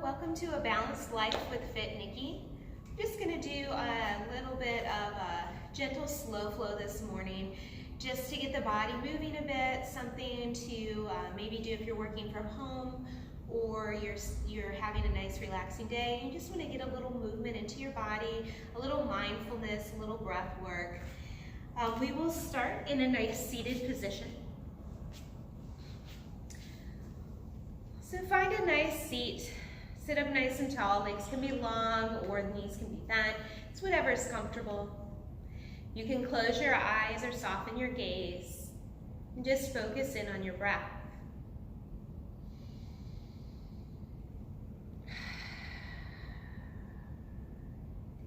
welcome to A Balanced Life with Fit Nikki. I'm just going to do a little bit of a gentle slow flow this morning just to get the body moving a bit, something to maybe do if you're working from home or you're having a nice relaxing day. You just want to get a little movement into your body, a little mindfulness, a little breath work. We will start in a nice seated position. So find a nice seat, sit up nice and tall, legs can be long or the knees can be bent, it's whatever is comfortable. You can close your eyes or soften your gaze and just focus in on your breath.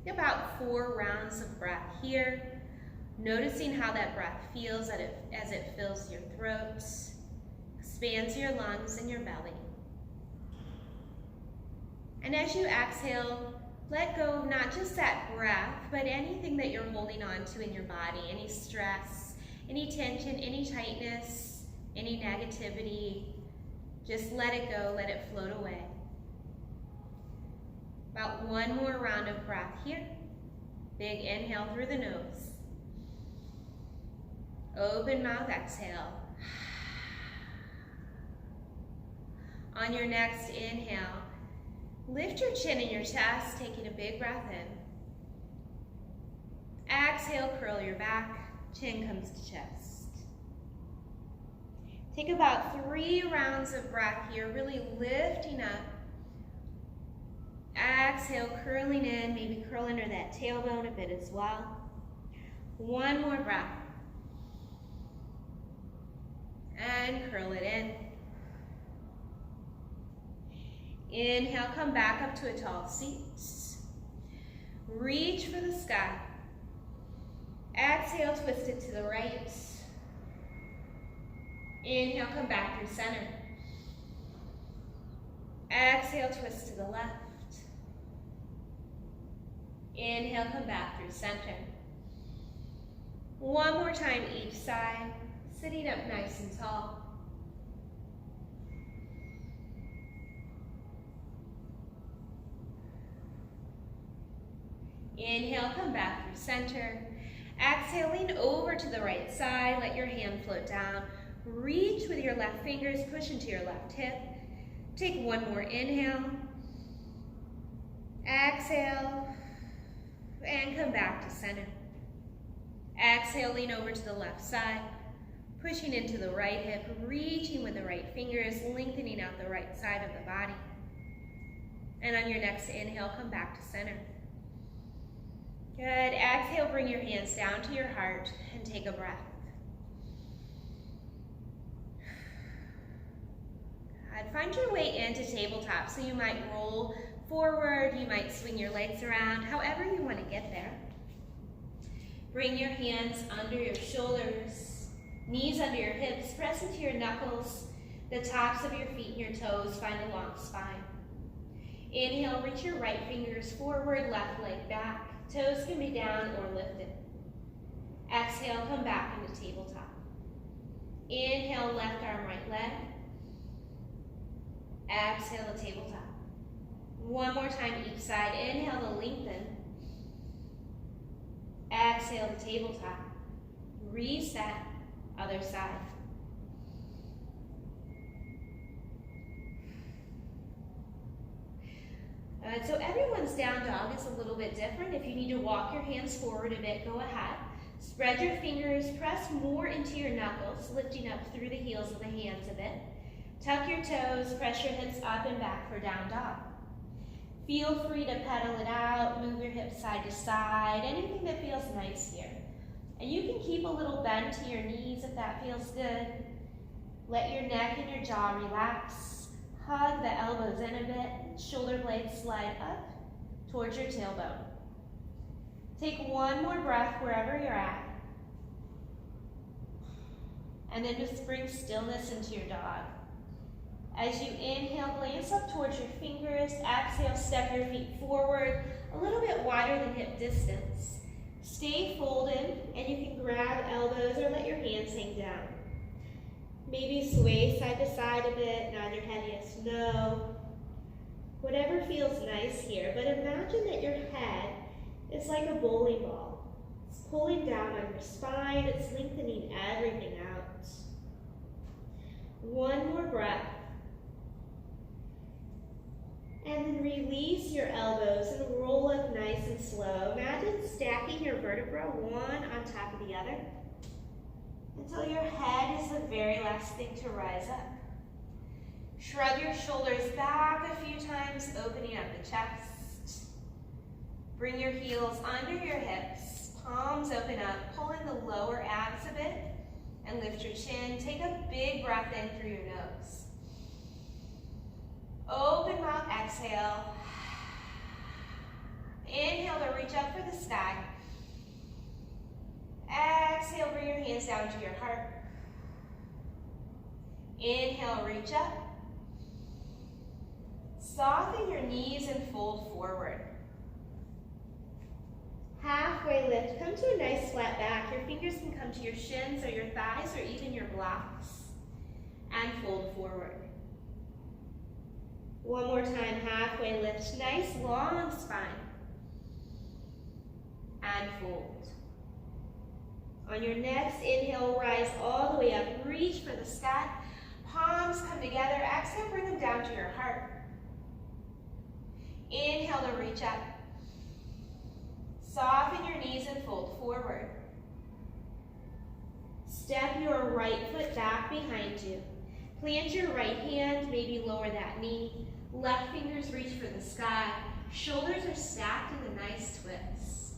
Take about 4 rounds of breath here, noticing how that breath feels as it fills your throat, expands your lungs and your belly. And as you exhale, let go of not just that breath, but anything that you're holding on to in your body, any stress, any tension, any tightness, any negativity. Just let it go, let it float away. About 1 more round of breath here. Big inhale through the nose. Open mouth, exhale. On your next inhale, lift your chin in your chest, taking a big breath in. Exhale, curl your back, chin comes to chest. Take about 3 rounds of breath here, really lifting up. Exhale, curling in, maybe curl under that tailbone a bit as well. 1 more breath. And curl it in. Inhale, come back up to a tall seat. Reach for the sky. Exhale, twist it to the right. Inhale, come back through center. Exhale, twist to the left. Inhale, come back through center. 1 more time each side, sitting up nice and tall. Inhale, come back through center. Exhaling over to the right side, let your hand float down. Reach with your left fingers, push into your left hip. Take 1 more inhale. Exhale, and come back to center. Exhale, lean over to the left side, pushing into the right hip, reaching with the right fingers, lengthening out the right side of the body. And on your next inhale, come back to center. Good. Exhale, bring your hands down to your heart and take a breath. Good. Find your way into tabletop. So you might roll forward, you might swing your legs around, however you want to get there. Bring your hands under your shoulders, knees under your hips, press into your knuckles, the tops of your feet and your toes, find a long spine. Inhale, reach your right fingers forward, left leg back. Toes can be down or lifted. Exhale, come back into tabletop. Inhale, left arm, right leg. Exhale to tabletop. 1 more time each side. Inhale to lengthen. Exhale to tabletop. Reset, other side. So everyone's down dog is a little bit different. If you need to walk your hands forward a bit, go ahead. Spread your fingers, press more into your knuckles, lifting up through the heels of the hands a bit. Tuck your toes, press your hips up and back for down dog. Feel free to pedal it out, move your hips side to side, anything that feels nice here. And you can keep a little bend to your knees if that feels good. Let your neck and your jaw relax. Hug the elbows in a bit, shoulder blades slide up towards your tailbone. Take 1 more breath wherever you're at. And then just bring stillness into your dog. As you inhale, glance up towards your fingers. Exhale, step your feet forward, a little bit wider than hip distance. Stay folded, and you can grab elbows or let your hands hang down. Maybe sway side to side a bit, nod your head yes, no. Whatever feels nice here, but imagine that your head is like a bowling ball. It's pulling down on your spine, it's lengthening everything out. One more breath. And then release your elbows and roll up nice and slow. Imagine stacking your vertebrae one on top of the other until your head is the very last thing to rise up. Shrug your shoulders back a few times, opening up the chest. Bring your heels under your hips, palms open up, pull in the lower abs a bit, and lift your chin. Take a big breath in through your nose. Open mouth, exhale. Inhale to reach up for the sky. Exhale, bring your hands down to your heart. Inhale, reach up. Soften your knees and fold forward. Halfway lift, come to a nice flat back. Your fingers can come to your shins or your thighs or even your blocks. And fold forward. One more time, halfway lift, nice long spine. And fold. On your next inhale, rise all the way up, reach for the sky. Palms come together, exhale, bring them down to your heart. Inhale to reach up. Soften your knees and fold forward. Step your right foot back behind you. Plant your right hand, maybe lower that knee. Left fingers reach for the sky. Shoulders are stacked in a nice twist.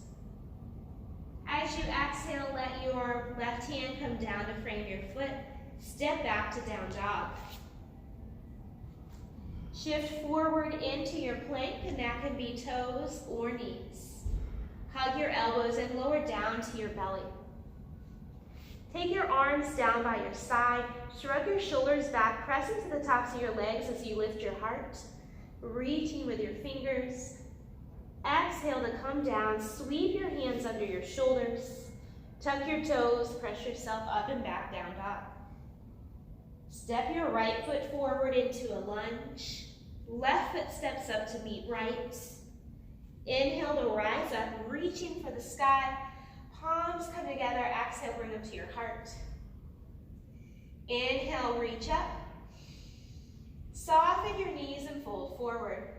As you exhale, let your left hand come down to frame your foot. Step back to down dog. Shift forward into your plank, and that can be toes or knees. Hug your elbows and lower down to your belly. Take your arms down by your side. Shrug your shoulders back, press into the tops of your legs as you lift your heart. Reaching with your fingers. Exhale to come down. Sweep your hands under your shoulders. Tuck your toes, press yourself up and back, down dog. Step your right foot forward into a lunge. Left foot steps up to meet right. Inhale to rise up, reaching for the sky. Palms come together, exhale, bring them to your heart. Inhale, reach up. Soften your knees and fold forward.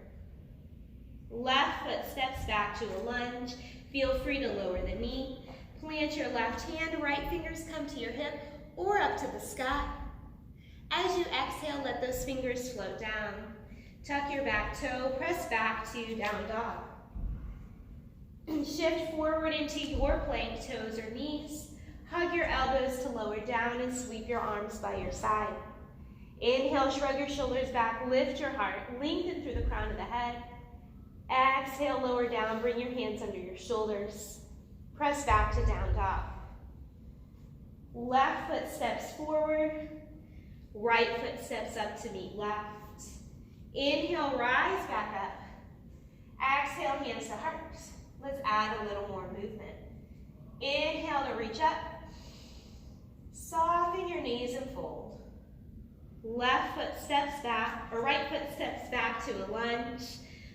Left foot steps back to a lunge. Feel free to lower the knee. Plant your left hand, right fingers come to your hip or up to the sky. As you exhale, let those fingers float down. Tuck your back toe, press back to down dog. Shift forward into your plank, toes or knees. Hug your elbows to lower down and sweep your arms by your side. Inhale, shrug your shoulders back, lift your heart, lengthen through the crown of the head. Exhale, lower down, bring your hands under your shoulders. Press back to down dog. Left foot steps forward, right foot steps up to meet left. Inhale, rise back up. Exhale, hands to heart. Let's add a little more movement. Inhale to reach up. Soften your knees and fold. Left foot steps back, or right foot steps back to a lunge.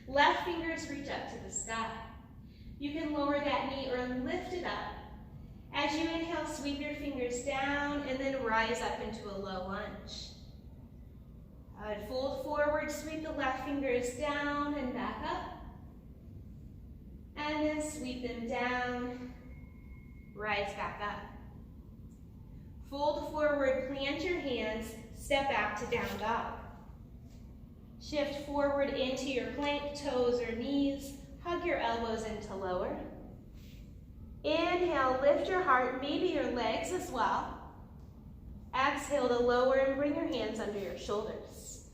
Left fingers reach up to the sky. You can lower that knee or lift it up. As you inhale, sweep your fingers down and then rise up into a low lunge. Fold forward, sweep the left fingers down and back up. And then sweep them down, rise back up. Fold forward, plant your hands, step back to down dog. Shift forward into your plank, toes or knees. Hug your elbows into lower. Inhale, lift your heart, maybe your legs as well. Exhale to lower and bring your hands under your shoulders.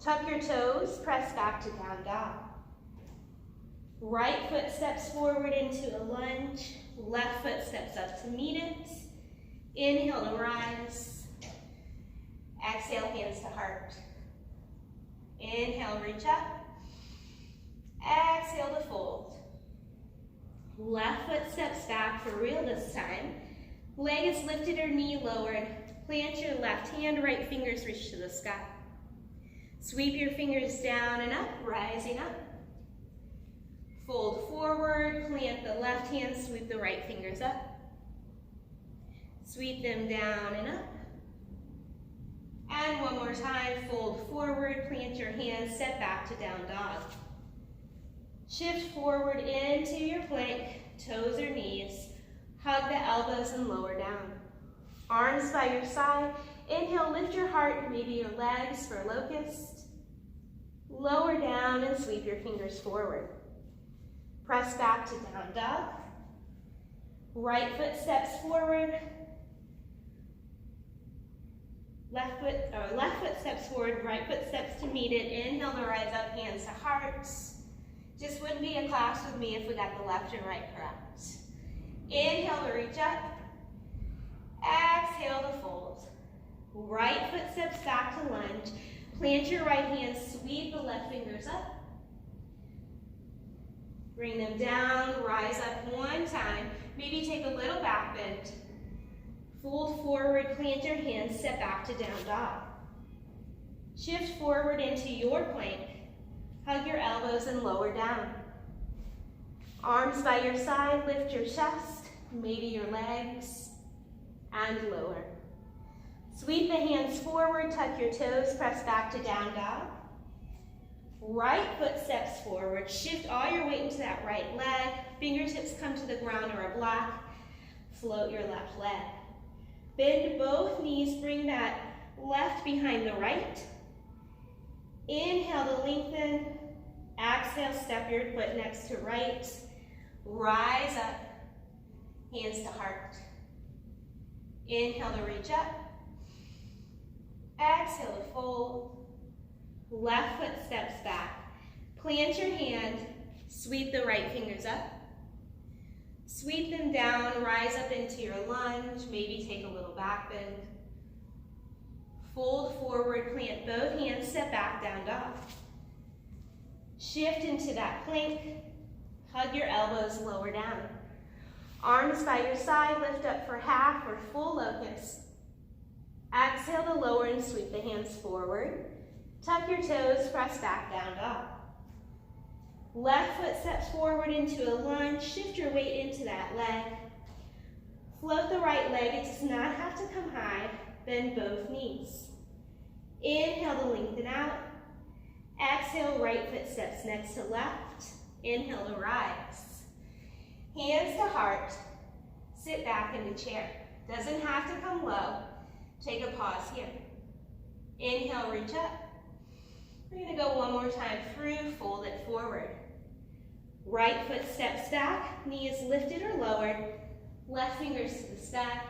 Tuck your toes, press back to down dog. Right foot steps forward into a lunge. Left foot steps up to meet it. Inhale to rise. Exhale, hands to heart. Inhale, reach up. Exhale to fold. Left foot steps back for real this time. Leg is lifted or knee lowered. Plant your left hand, right fingers reach to the sky. Sweep your fingers down and up, rising up. Fold forward, plant the left hand, sweep the right fingers up. Sweep them down and up. And one more time, fold forward, plant your hands, step back to down dog. Shift forward into your plank, toes or knees. Hug the elbows and lower down. Arms by your side. Inhale, lift your heart, maybe your legs for locust. Lower down and sweep your fingers forward. Press back to down dog. Right foot steps forward. Left foot steps forward, right foot steps to meet it. Inhale to rise up, hands to hearts. Just wouldn't be a class with me if we got the left and right correct. Inhale to reach up. Exhale to fold. Right foot steps back to lunge. Plant your right hand, sweep the left fingers up. Bring them down, rise up one time. Maybe take a little back bend. Fold forward, plant your hands, step back to down dog. Shift forward into your plank. Hug your elbows and lower down. Arms by your side, lift your chest, maybe your legs, and lower. Sweep the hands forward, tuck your toes, press back to down dog. Right foot steps forward, shift all your weight into that right leg, fingertips come to the ground or a block, float your left leg. Bend both knees, bring that left behind the right. Inhale to lengthen. Exhale, step your foot next to right. Rise up, hands to heart. Inhale to reach up. Exhale to fold. Left foot steps back. Plant your hand, sweep the right fingers up. Sweep them down, rise up into your lunge, maybe take a little back bend. Fold forward, plant both hands, step back, down dog. Shift into that plank, hug your elbows, lower down. Arms by your side, lift up for half or full locust. Exhale to lower and sweep the hands forward. Tuck your toes, press back, down dog. Left foot steps forward into a lunge, shift your weight into that leg. Float the right leg, it does not have to come high, bend both knees. Inhale to lengthen out. Exhale, right foot steps next to left. Inhale to rise. Hands to heart, sit back in the chair. Doesn't have to come low. Take a pause here. Inhale, reach up. We're gonna go one more time through, fold it forward. Right foot steps back, knee is lifted or lowered, left fingers to the sky.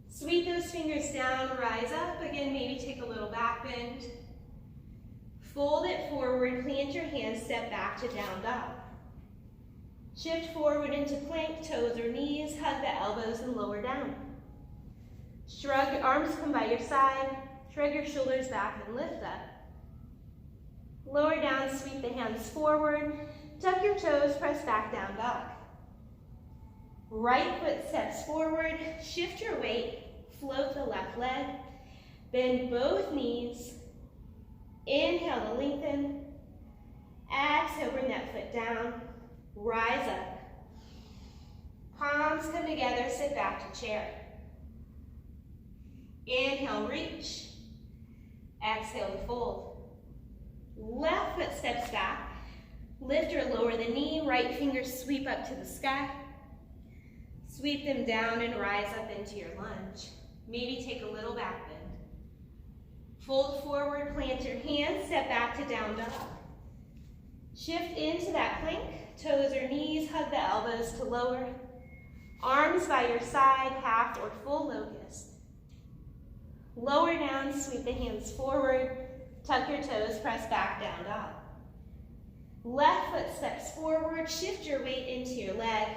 Sweep those fingers down, rise up. Again, maybe take a little back bend. Fold it forward, plant your hands, step back to down dog. Shift forward into plank, toes or knees, hug the elbows and lower down. Shrug, your arms come by your side, shrug your shoulders back and lift up. Lower down, sweep the hands forward, tuck your toes, press back, down dog. Right foot steps forward, shift your weight, float the left leg, bend both knees, inhale to lengthen, exhale, bring that foot down, rise up. Palms come together, sit back to chair. Inhale, reach, exhale to fold. Left foot steps back, lift or lower the knee, right fingers sweep up to the sky. Sweep them down and rise up into your lunge. Maybe take a little back bend. Fold forward, plant your hands, step back to down dog. Shift into that plank, toes or knees, hug the elbows to lower. Arms by your side, half or full locust. Lower down, sweep the hands forward, tuck your toes, press back, down dog. Left foot steps forward, shift your weight into your leg.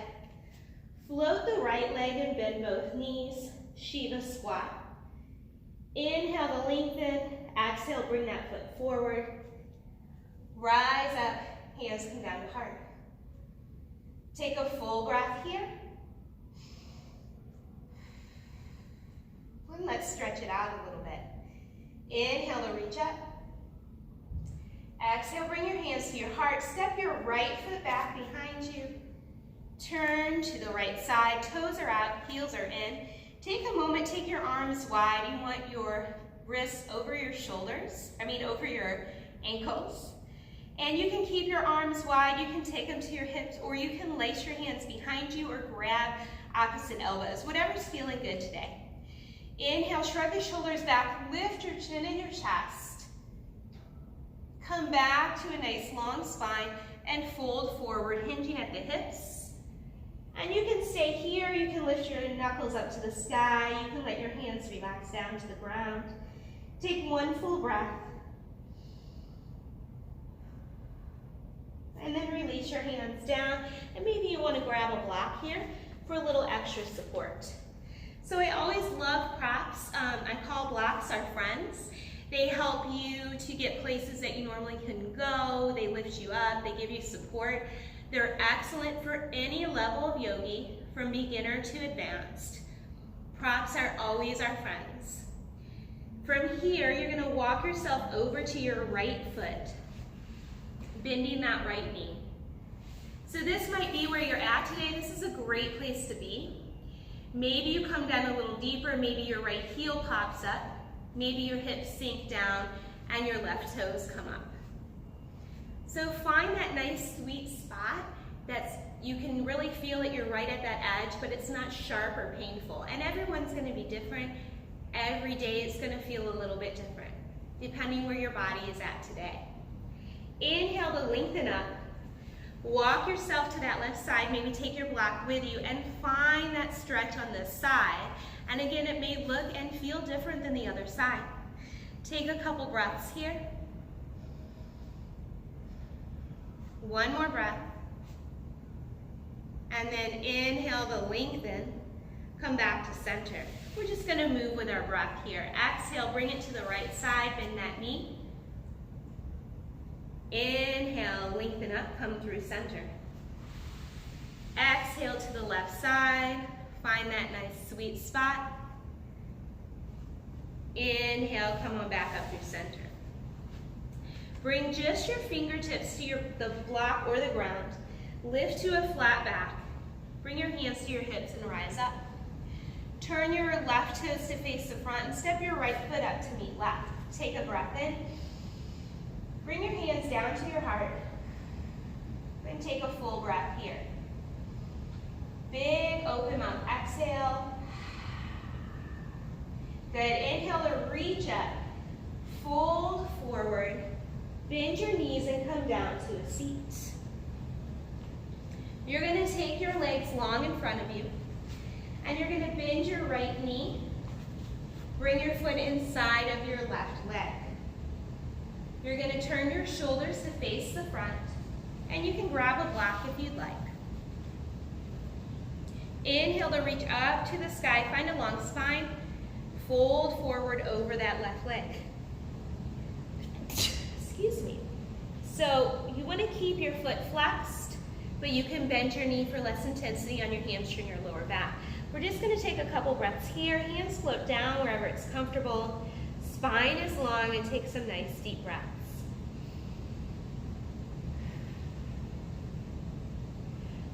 Float the right leg and bend both knees, Shiva squat. Inhale to lengthen, exhale, bring that foot forward. Rise up, hands come down to heart. Take a full breath here. And let's stretch it out a little bit. Inhale to reach up. Exhale, bring your hands to your heart. Step your right foot back behind you. Turn to the right side. Toes are out, heels are in. Take a moment, take your arms wide. You want your wrists over your shoulders, over your ankles. And you can keep your arms wide. You can take them to your hips, or you can lace your hands behind you or grab opposite elbows, whatever's feeling good today. Inhale, shrug the shoulders back, lift your chin and your chest. Come back to a nice long spine and fold forward, hinging at the hips. And you can stay here, you can lift your knuckles up to the sky, you can let your hands relax down to the ground. Take one full breath. And then release your hands down, and maybe you want to grab a block here for a little extra support. So I always love props. I call blocks our friends. They help you to get places that you normally couldn't go. They lift you up, they give you support. They're excellent for any level of yogi, from beginner to advanced. Props are always our friends. From here, you're going to walk yourself over to your right foot, bending that right knee. So this might be where you're at today. This is a great place to be. Maybe you come down a little deeper, maybe your right heel pops up, maybe your hips sink down and your left toes come up. So find that nice sweet spot that's you can really feel that you're right at that edge, but it's not sharp or painful. And everyone's going to be different. Every day it's going to feel a little bit different, depending where your body is at today. Inhale to lengthen up. Walk yourself to that left side, maybe take your block with you, and find that stretch on this side. And again, it may look and feel different than the other side. Take a couple breaths here. One more breath. And then inhale to lengthen. Come back to center. We're just going to move with our breath here. Exhale, bring it to the right side, bend that knee. Inhale, lengthen up, come through center. Exhale to the left side, find that nice sweet spot. Inhale, come on back up through center. Bring just your fingertips to the block or the ground. Lift to a flat back. Bring your hands to your hips and rise up. Turn your left toes to face the front and step your right foot up to meet left. Take a breath in. Bring your hands down to your heart. And take a full breath here. Big open mouth. Exhale. Good. Inhale to reach up. Fold forward. Bend your knees and come down to a seat. You're going to take your legs long in front of you. And you're going to bend your right knee. Bring your foot inside of your left leg. You're going to turn your shoulders to face the front, and you can grab a block if you'd like. Inhale to reach up to the sky, find a long spine, fold forward over that left leg. Excuse me. So you want to keep your foot flexed, but you can bend your knee for less intensity on your hamstring or lower back. We're just going to take a couple breaths here, hands float down wherever it's comfortable. Spine is long, and take some nice deep breaths.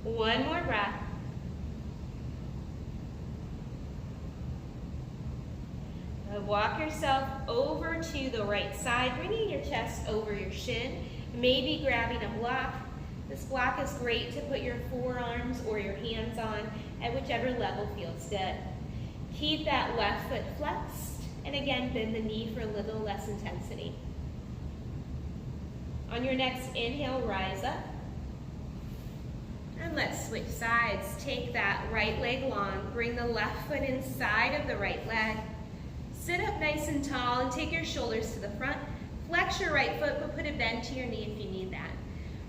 One more breath. Walk yourself over to the right side, bringing your chest over your shin, maybe grabbing a block. This block is great to put your forearms or your hands on at whichever level feels good. Keep that left foot flexed. And again, bend the knee for a little less intensity. On your next inhale, rise up. And let's switch sides. Take that right leg long. Bring the left foot inside of the right leg. Sit up nice and tall and take your shoulders to the front. Flex your right foot, but put a bend to your knee if you need that.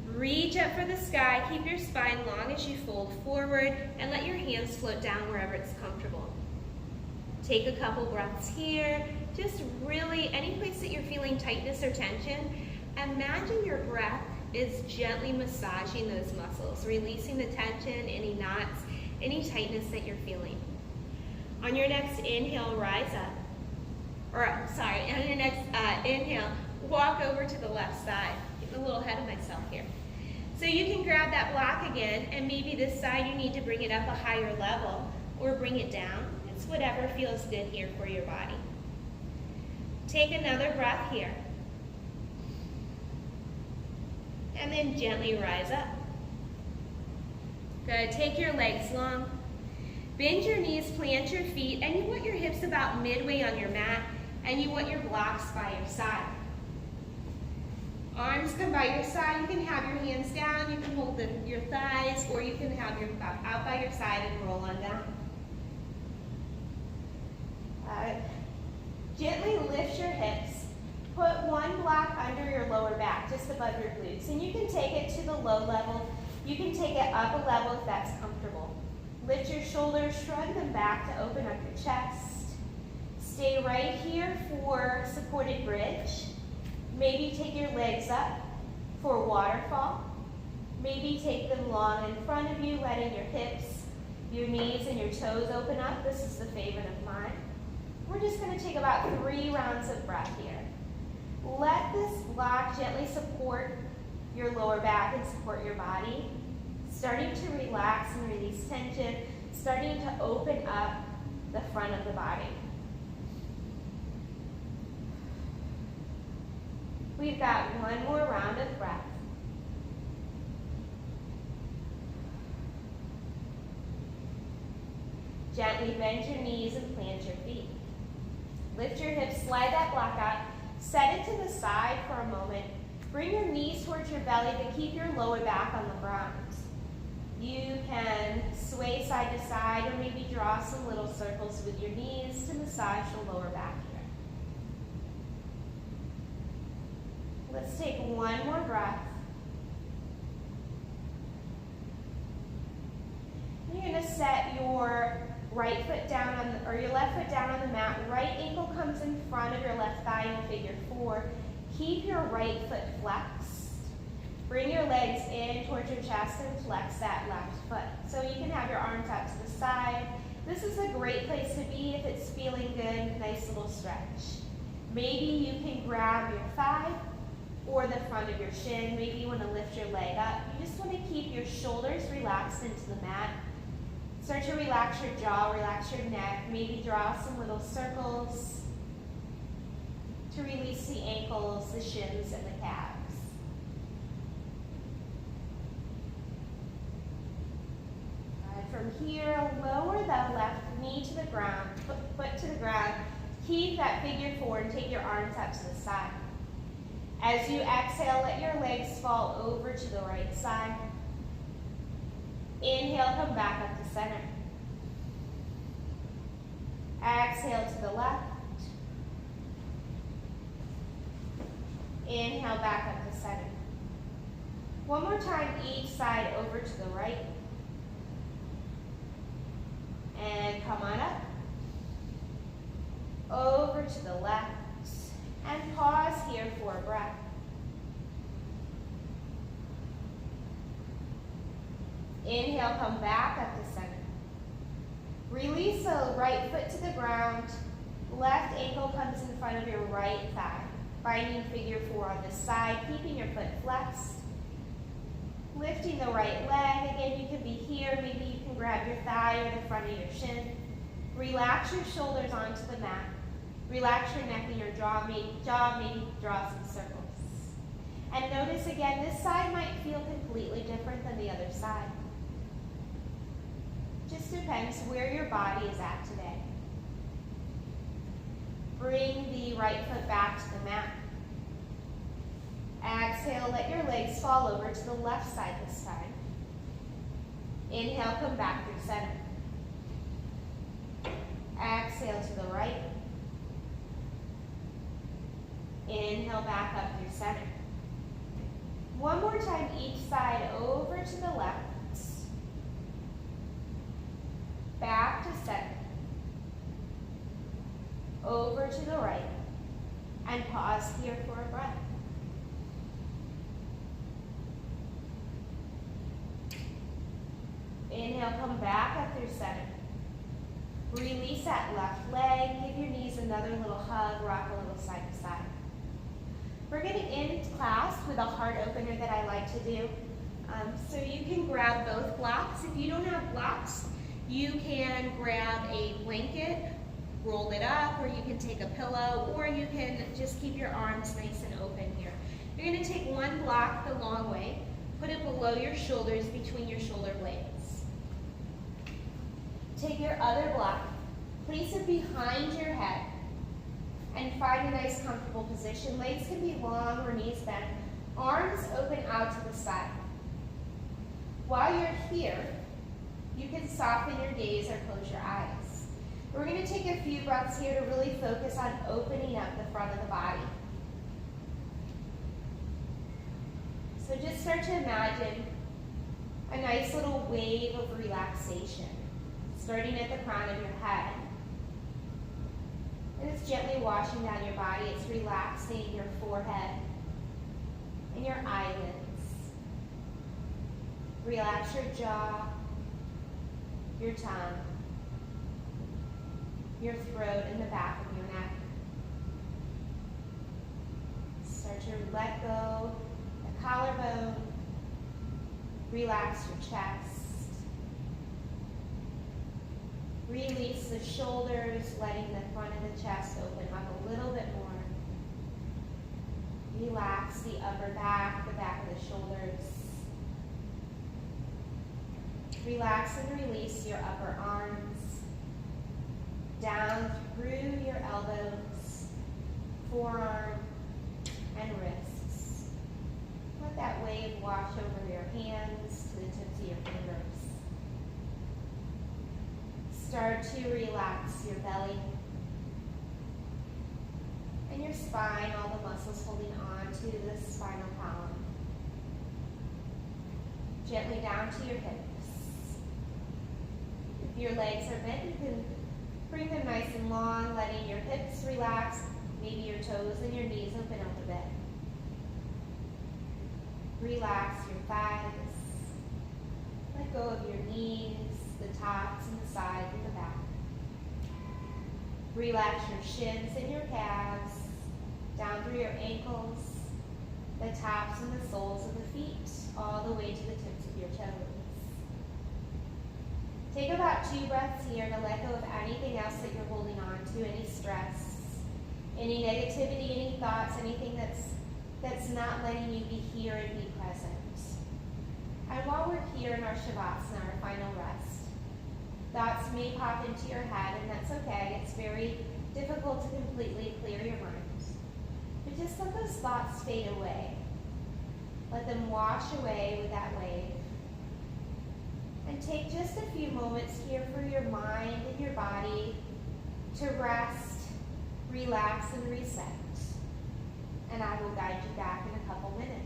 Reach up for the sky. Keep your spine long as you fold forward, and let your hands float down wherever it's comfortable. Take a couple breaths here. Just really, any place that you're feeling tightness or tension, imagine your breath is gently massaging those muscles, releasing the tension, any knots, any tightness that you're feeling. On your next inhale, rise up. On your next inhale, walk over to the left side. Getting a little ahead of myself here. So you can grab that block again, and maybe this side you need to bring it up a higher level or bring it down. It's whatever feels good here for your body. Take another breath here. And then gently rise up. Good. Take your legs long. Bend your knees, plant your feet, and you want your hips about midway on your mat, and you want your blocks by your side. Arms come by your side. You can have your hands down. You can hold your thighs, or you can have your out by your side and roll on down. Gently lift your hips. Put one block under your lower back, just above your glutes. And you can take it to the low level. You can take it up a level if that's comfortable. Lift your shoulders, shrug them back to open up your chest. Stay right here for supported bridge. Maybe take your legs up for waterfall. Maybe take them long in front of you, letting your hips, your knees, and your toes open up. This is the favorite of mine. We're just going to take about 3 rounds of breath here. Let this block gently support your lower back and support your body. Starting to relax and release tension. Starting to open up the front of the body. We've got one more round of breath. Gently bend your knees and plant your feet. Lift your hips, slide that block out, set it to the side for a moment. Bring your knees towards your belly, but keep your lower back on the ground. You can sway side to side or maybe draw some little circles with your knees to massage the lower back here. Let's take one more breath. You're going to set your right foot down on the, or your left foot down on the mat. Right ankle comes in front of your left thigh in figure 4. Keep your right foot flexed. Bring your legs in towards your chest and flex that left foot. So you can have your arms out to the side. This is a great place to be if it's feeling good, nice little stretch. Maybe you can grab your thigh or the front of your shin. Maybe you want to lift your leg up. You just want to keep your shoulders relaxed into the mat. Start to relax your jaw, relax your neck. Maybe draw some little circles to release the ankles, the shins, and the calves. From here, lower the left knee to the ground, foot to the ground. Keep that figure 4 and take your arms out to the side. As you exhale, let your legs fall over to the right side. Inhale, come back up to center. Exhale to the left. Inhale, back up to center. One more time, each side over to the right. And come on up. Over to the left. And pause here for a breath. Inhale, come back up to center. Release the right foot to the ground. Left ankle comes in front of your right thigh. Finding figure 4 on this side, keeping your foot flexed. Lifting the right leg. Again, you can be here. Maybe you can grab your thigh or the front of your shin. Relax your shoulders onto the mat. Relax your neck and your jaw. Maybe draw some circles. And notice again, this side might feel completely different than the other side. Just depends where your body is at today. Bring the right foot back to the mat. Exhale, let your legs fall over to the left side this time. Inhale, come back through center. Exhale to the right. Inhale, back up through center. One more time, each side over to the left. Back to center. Over to the right. And pause here for a breath. Inhale, come back up through center. Release that left leg. Give your knees another little hug. Rock a little side to side. with a heart opener that I like to do. So you can grab both blocks. If you don't have blocks, you can grab a blanket, roll it up, or you can take a pillow, or you can just keep your arms nice and open here. You're going to take one block the long way, put it below your shoulders, between your shoulder blades. Take your other block, place it behind your head, and find a nice comfortable position. Legs can be long or knees bent, arms open out to the side. While you're here, you can soften your gaze or close your eyes. We're going to take a few breaths here to really focus on opening up the front of the body. So just start to imagine a nice little wave of relaxation, starting at the crown of your head. And it's gently washing down your body. It's relaxing your forehead and your eyelids. Relax your jaw, your tongue, your throat, and the back of your neck. Start to let go the collarbone. Relax your chest. Release the shoulders, letting the front of the chest open up a little bit more. Relax the upper back, the back of the shoulders. Relax and release your upper arms, down through your elbows, forearm, and wrists. Let that wave wash over your hands to the tips of your fingers. Start to relax your belly and your spine, all the muscles holding on to the spinal column. Gently down to your hips. If your legs are bent, you can bring them nice and long, letting your hips relax, maybe your toes and your knees open up a bit. Relax your thighs. Let go of your knees, the tops and the sides and the back. Relax your shins and your calves, down through your ankles, the tops and the soles of the feet, all the way to the tips of your toes. Take about 2 breaths here to let go of anything else that you're holding on to, any stress, any negativity, any thoughts, anything that's not letting you be here and be present. And while we're here in our Shavasana, our final rest, thoughts may pop into your head, and that's okay. It's very difficult to completely clear your mind. But just let those thoughts fade away. Let them wash away with that wave. And take just a few moments here for your mind and your body to rest, relax, and reset. And I will guide you back in a couple minutes.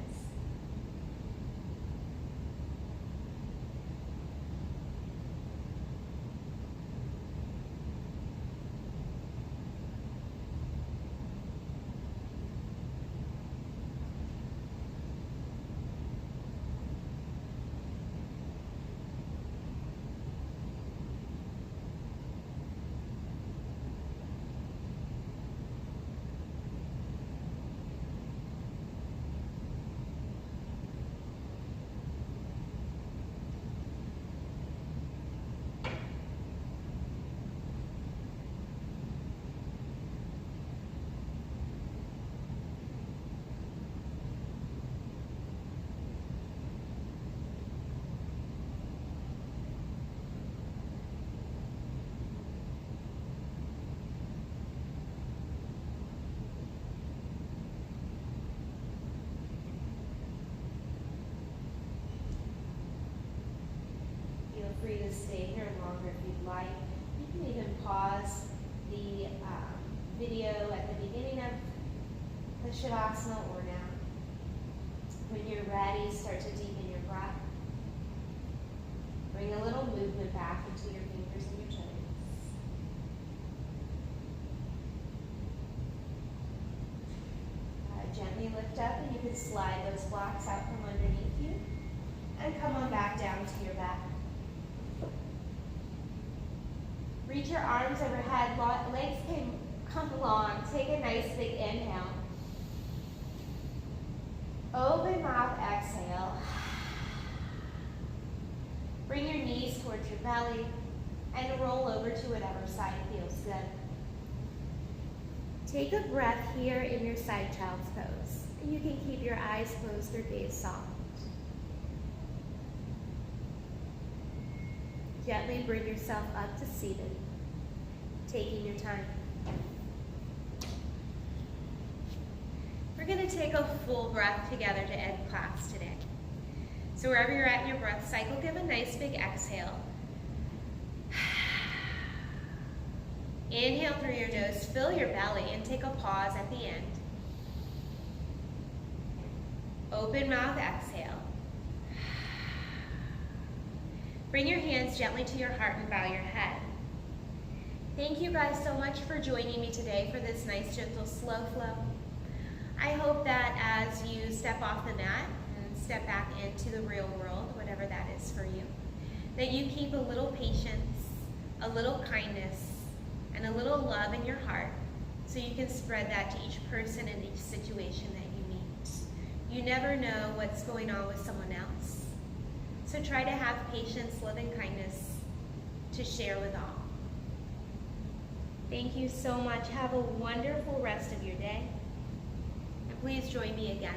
Free to stay here longer if you'd like. You can even pause the video at the beginning of the Shavasana or now. When you're ready, start to deepen your breath. Bring a little movement back into your fingers and your toes. Gently lift up, and you can slide those blocks out from underneath you and come on back down to your back. Reach your arms overhead, legs can come long. Take a nice big inhale. Open towards your belly, and roll over to whatever side feels good. Take a breath here in your side child's pose. You can keep your eyes closed or gaze soft. Gently bring yourself up to seated, taking your time. We're going to take a full breath together to end class today. So wherever you're at in your breath cycle, give a nice big exhale. Inhale through your nose, fill your belly, and take a pause at the end. Open mouth, exhale. Bring your hands gently to your heart and bow your head. Thank you guys so much for joining me today for this nice, gentle, slow flow. I hope that as you step off the mat and step back into the real world, whatever that is for you, that you keep a little patience, a little kindness, and a little love in your heart so you can spread that to each person and each situation that you meet. You never know what's going on with someone else. So try to have patience, love, and kindness to share with all. Thank you so much. Have a wonderful rest of your day. And please join me again